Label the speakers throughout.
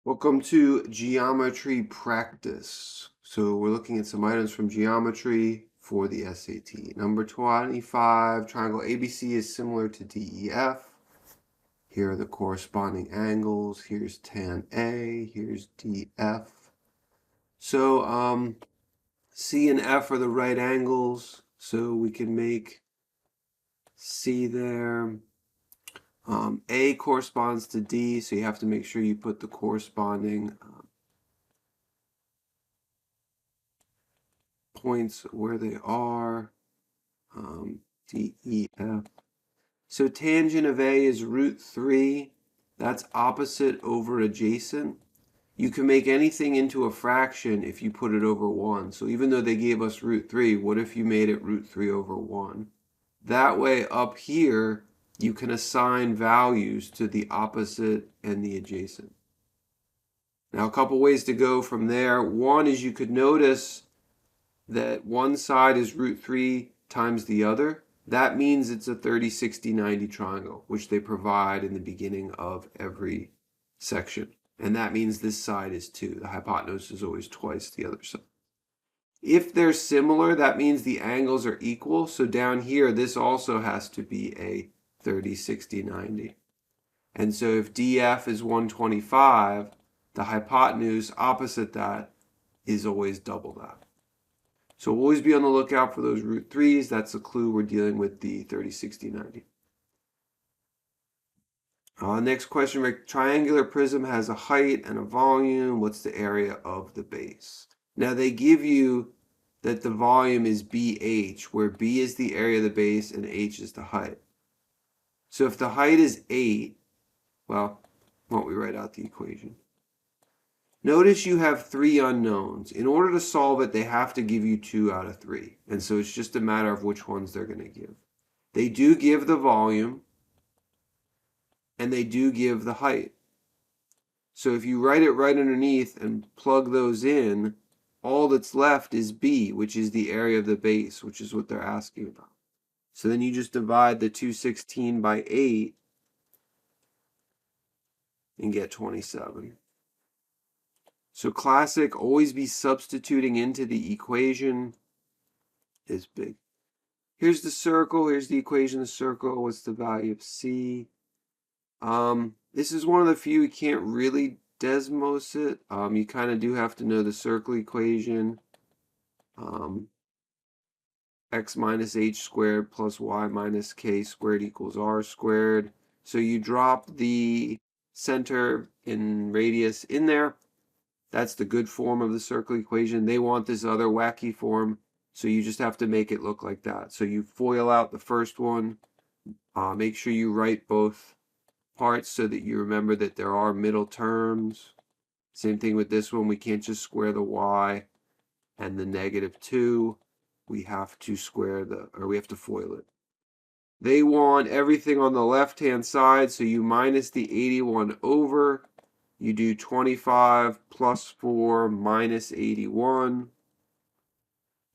Speaker 1: Welcome to geometry practice. So we're looking at some items from geometry for the SAT. Number 25, triangle ABC is similar to DEF. Here are the corresponding angles. Here's tan A, here's DF. So C and F are the right angles, so we can make C there. A corresponds to D, so you have to make sure you put the corresponding points where they are. D, E, F. So tangent of A is root 3. That's opposite over adjacent. You can make anything into a fraction if you put it over 1. So even though they gave us root 3, what if you made it root 3 over 1? That way up here, you can assign values to the opposite and the adjacent. Now a couple ways to go from there. One is you could notice that one side is root 3 times the other. That means it's a 30, 60, 90 triangle, which they provide in the beginning of every section. And that means this side is 2. The hypotenuse is always twice the other side. If they're similar, that means the angles are equal. So down here, this also has to be a 30, 60, 90. And so if DF is 125, the hypotenuse opposite that is always double that. So always be on the lookout for those root 3s. That's a clue we're dealing with the 30, 60, 90. Next question, triangular prism has a height and a volume. What's the area of the base? Now they give you that the volume is BH, where B is the area of the base and H is the height. So if the height is 8, well, why don't we write out the equation? Notice you have 3 unknowns. In order to solve it, they have to give you 2 out of 3. And so it's just a matter of which ones they're going to give. They do give the volume, and they do give the height. So if you write it right underneath and plug those in, all that's left is B, which is the area of the base, which is what they're asking about. So then you just divide the 216 by 8 and get 27. So classic, always be substituting into the equation is big. Here's the circle. Here's the equation of the circle. What's the value of C? This is one of the few you can't really Desmos it. You kind of do have to know the circle equation. X minus h squared plus y minus k squared equals r squared. So you drop the center and radius in there. That's the good form of the circle equation. They want this other wacky form, so you just have to make it look like that. So you FOIL out the first one. Make sure you write both parts so that you remember that there are middle terms. Same thing with this one. We can't just square the y and the -2. We have to we have to FOIL it. They want everything on the left-hand side, so you minus the 81 over. You do 25 plus 4 minus 81,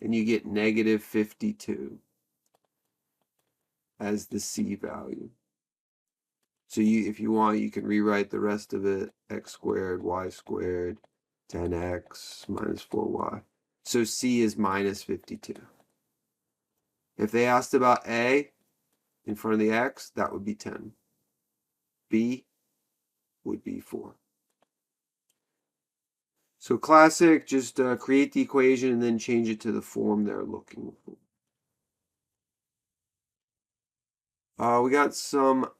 Speaker 1: and you get -52 as the C value. So if you want, you can rewrite the rest of it, x squared, y squared, 10x minus 4y. So C is -52. If they asked about A in front of the x, that would be 10. B would be 4. So classic, just create the equation and then change it to the form they're looking for. We've got some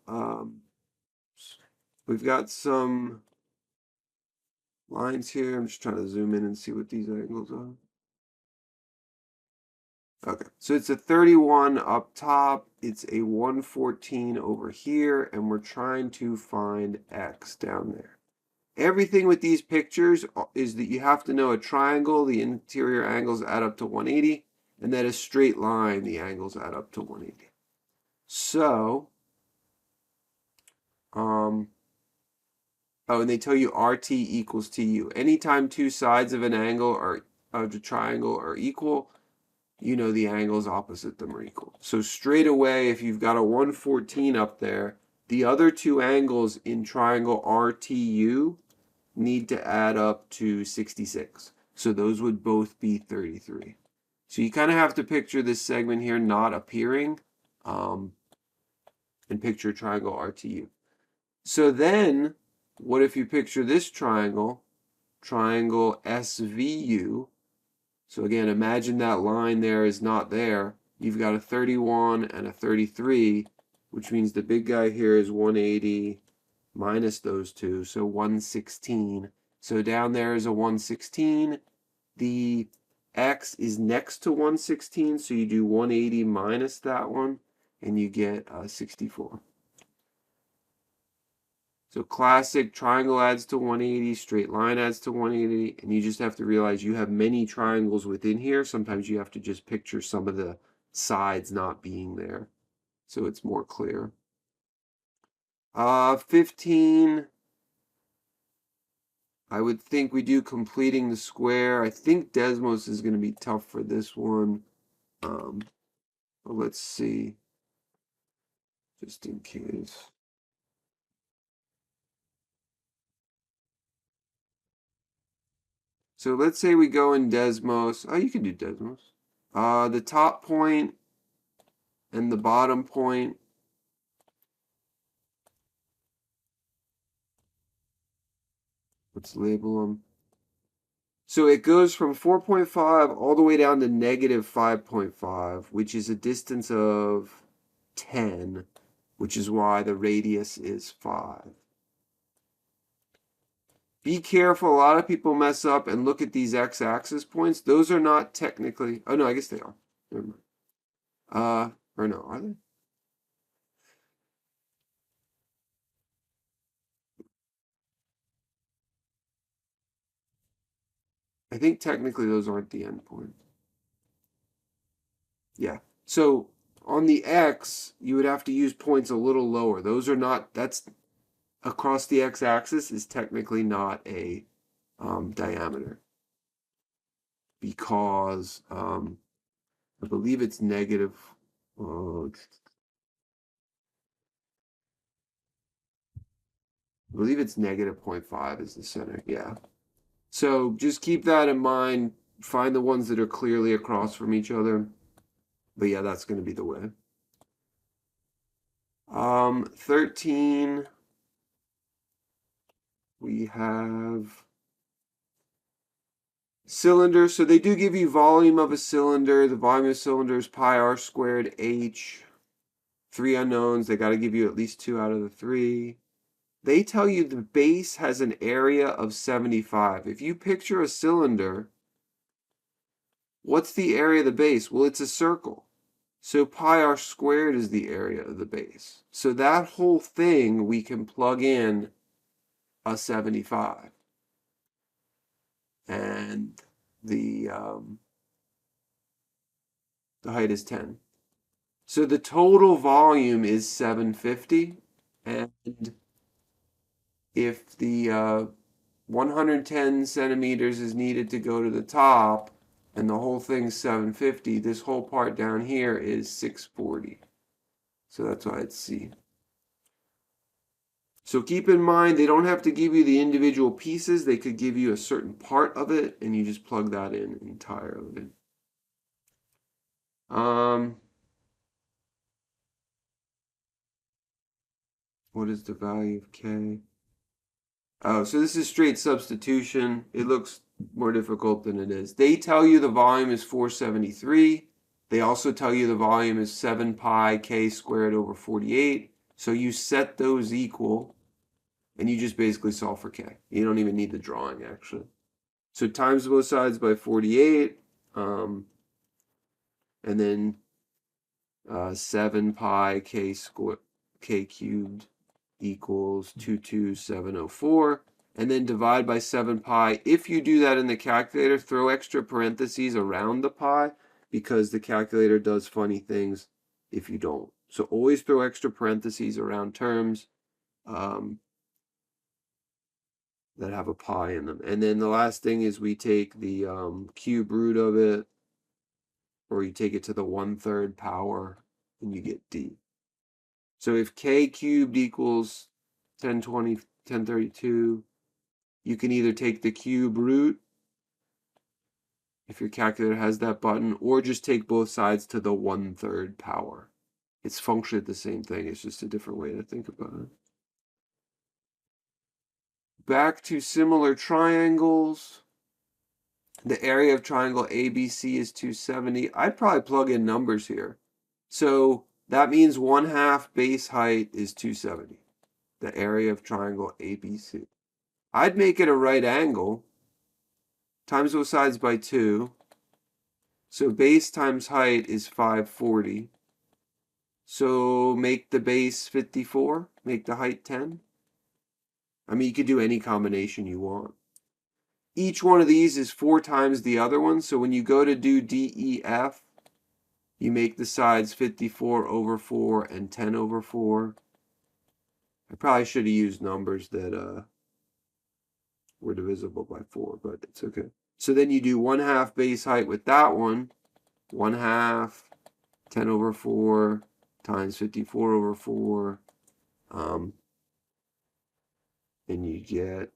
Speaker 1: lines here. I'm just trying to zoom in and see what these angles are. Okay, so it's a 31 up top, it's a 114 over here, and we're trying to find x down there. Everything with these pictures is that you have to know a triangle, the interior angles add up to 180, and that a straight line, the angles add up to 180. So, oh, and they tell you RT equals TU. Anytime two sides of an angle or of the triangle are equal, you know the angles opposite them are equal. So straight away, if you've got a 114 up there, the other two angles in triangle RTU, need to add up to 66. So those would both be 33. So you kind of have to picture this segment here not appearing, and picture triangle RTU. So then, what if you picture this triangle, triangle SVU? So again, imagine that line there is not there. You've got a 31 and a 33, which means the big guy here is 180 minus those two, so 116. So down there is a 116. The x is next to 116, so you do 180 minus that one, and you get 64. So classic triangle adds to 180, straight line adds to 180, and you just have to realize you have many triangles within here. Sometimes you have to just picture some of the sides not being there, so it's more clear. 15, I would think we do completing the square. I think Desmos is going to be tough for this one. But let's see, just in case. So let's say we go in Desmos. Oh, you can do Desmos. The top point and the bottom point. Let's label them. So it goes from 4.5 all the way down to negative 5.5, which is a distance of 10, which is why the radius is 5. Be careful, a lot of people mess up and look at these x-axis points. Those are not technically, oh no, I guess they are. Never mind. Or no, are they? I think technically those aren't the endpoint. Yeah. So on the x, you would have to use points a little lower. Those are not, that's across the x-axis is technically not a diameter, because I believe it's negative. I believe it's negative 0.5 is the center. Yeah. So just keep that in mind. Find the ones that are clearly across from each other. But yeah, that's going to be the way. 13. We have cylinder. So they do give you volume of a cylinder. The volume of a cylinder is pi r squared h. 3 unknowns. They got to give you at least 2 out of the 3. They tell you the base has an area of 75. If you picture a cylinder, what's the area of the base? Well, it's a circle. So pi r squared is the area of the base. So that whole thing, we can plug in a 75. And the height is 10. So the total volume is 750. And if the 110 centimeters is needed to go to the top, and the whole thing's 750, this whole part down here is 640. So that's why it's C. So keep in mind, they don't have to give you the individual pieces. They could give you a certain part of it, and you just plug that in entirely. What is the value of K? Oh, so this is straight substitution. It looks more difficult than it is. They tell you the volume is 473. They also tell you the volume is 7 pi k squared over 48. So you set those equal, and you just basically solve for k. You don't even need the drawing, actually. So times both sides by 48, and then 7 pi k squared, k cubed equals 22704, and then divide by 7 pi. If you do that in the calculator, throw extra parentheses around the pi, because the calculator does funny things if you don't. So always throw extra parentheses around terms that have a pi in them. And then the last thing is we take the cube root of it, or you take it to the 1/3 power, and you get d. So if k cubed equals 1032, you can either take the cube root, if your calculator has that button, or just take both sides to the 1/3 power. It's functionally the same thing, it's just a different way to think about it. Back to similar triangles. The area of triangle ABC is 270. I'd probably plug in numbers here. So that means 1/2 base height is 270. The area of triangle ABC. I'd make it a right angle, times both sides by 2. So base times height is 540. So make the base 54, make the height 10. I mean, you could do any combination you want. Each one of these is 4 times the other one, so when you go to do DEF, you make the sides 54/4 and 10/4. I probably should have used numbers that were divisible by 4, but it's okay. So then you do 1/2 base height with that one, 1/2 10/4 times 54/4, and you get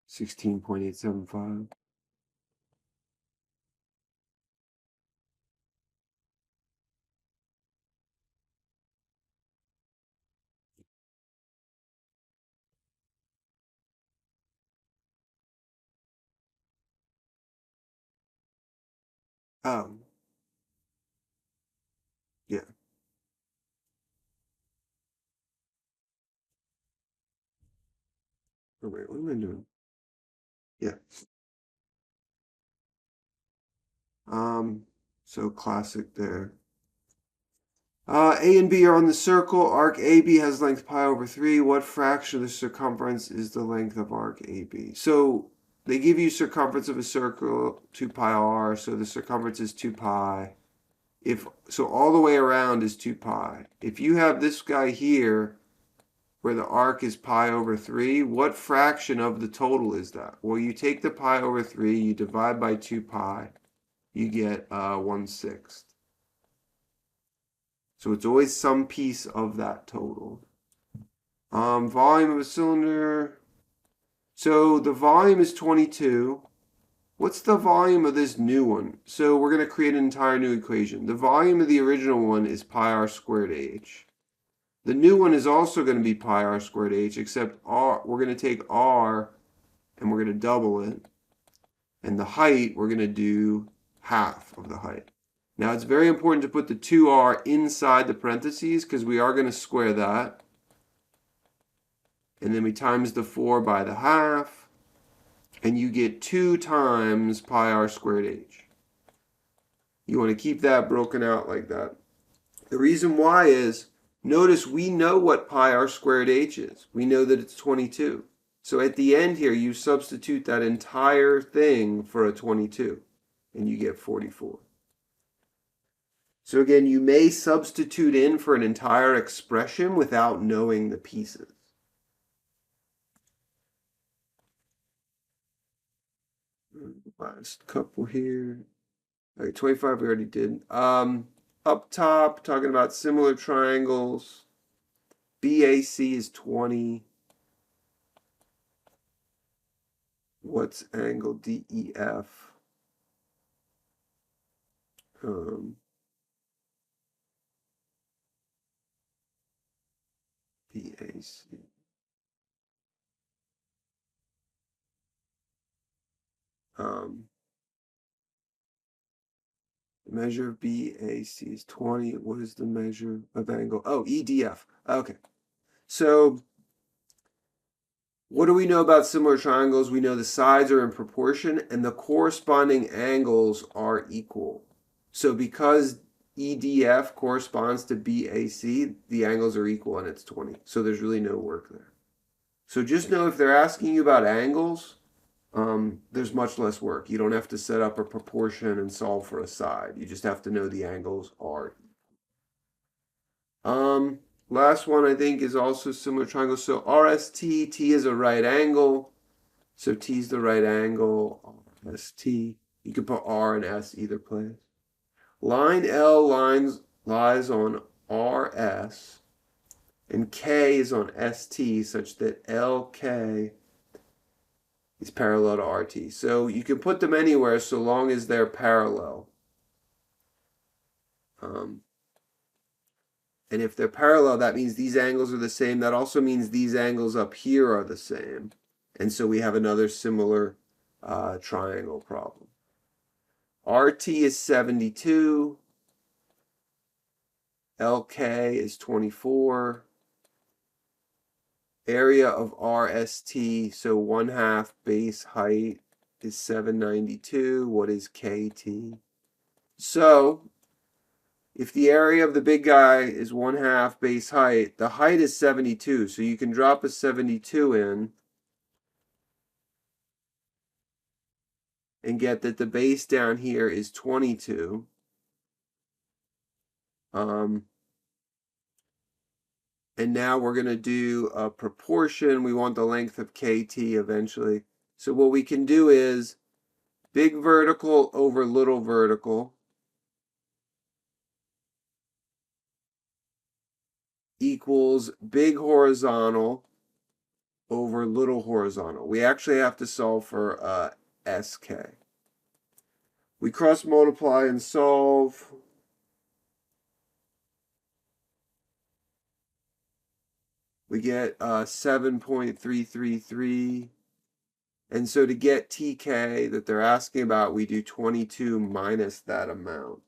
Speaker 1: 16.875. Yeah. Oh, wait, what am I doing? Yeah. So classic there. A and B are on the circle. Arc AB has length pi/3. What fraction of the circumference is the length of arc AB? So they give you circumference of a circle, 2 pi r, so the circumference is 2 pi. So all the way around is 2 pi. If you have this guy here, where the arc is pi/3, what fraction of the total is that? Well, you take the pi/3, you divide by 2 pi, you get 1/6. So it's always some piece of that total. Volume of a cylinder. So the volume is 22. What's the volume of this new one? So we're going to create an entire new equation. The volume of the original one is pi r squared h. The new one is also going to be pi r squared h, except r, we're going to take r and we're going to double it. And the height, we're going to do half of the height. Now it's very important to put the 2r inside the parentheses because we are going to square that. And then we times the 4 by the half. And you get 2 times pi r squared h. You want to keep that broken out like that. The reason why is, notice we know what pi r squared h is. We know that it's 22. So at the end here, you substitute that entire thing for a 22. And you get 44. So again, you may substitute in for an entire expression without knowing the pieces. Last couple here. All right, 25 we already did. Up top, talking about similar triangles. BAC is 20. What's angle DEF? BAC. The measure of BAC is 20. What is the measure of angle? Oh, EDF. Okay. So what do we know about similar triangles? We know the sides are in proportion and the corresponding angles are equal. So because EDF corresponds to BAC, the angles are equal and it's 20. So there's really no work there. So just know if they're asking you about angles, there's much less work. You don't have to set up a proportion and solve for a side. You just have to know the angles are. Last one I think is also similar triangle. So RST, T is a right angle. So T is the right angle, RST. You can put R and S either place. Line L lies on RS, and K is on ST, such that LK is parallel to RT. So you can put them anywhere so long as they're parallel. And if they're parallel, that means these angles are the same. That also means these angles up here are the same. And so we have another similar triangle problem. RT is 72. LK is 24. Area of RST, so 1/2 base height, is 792. What is KT? So if the area of the big guy is 1/2 base height, the height is 72. So you can drop a 72 in and get that the base down here is 22. And now we're going to do a proportion. We want the length of KT eventually. So what we can do is big vertical over little vertical equals big horizontal over little horizontal. We actually have to solve for SK. We cross multiply and solve. We get 7.333. And so to get TK that they're asking about, we do 22 minus that amount.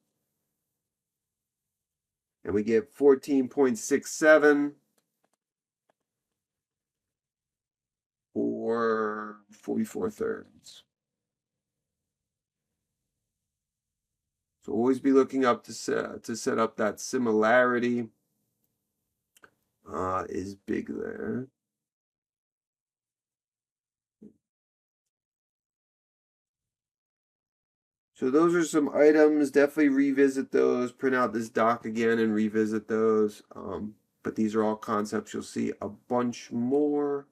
Speaker 1: And we get 14.67 or 44/3. So always be looking up to set up that similarity is big there. So those are some items. Definitely revisit those. Print out this doc again and revisit those. But these are all concepts. You'll see a bunch more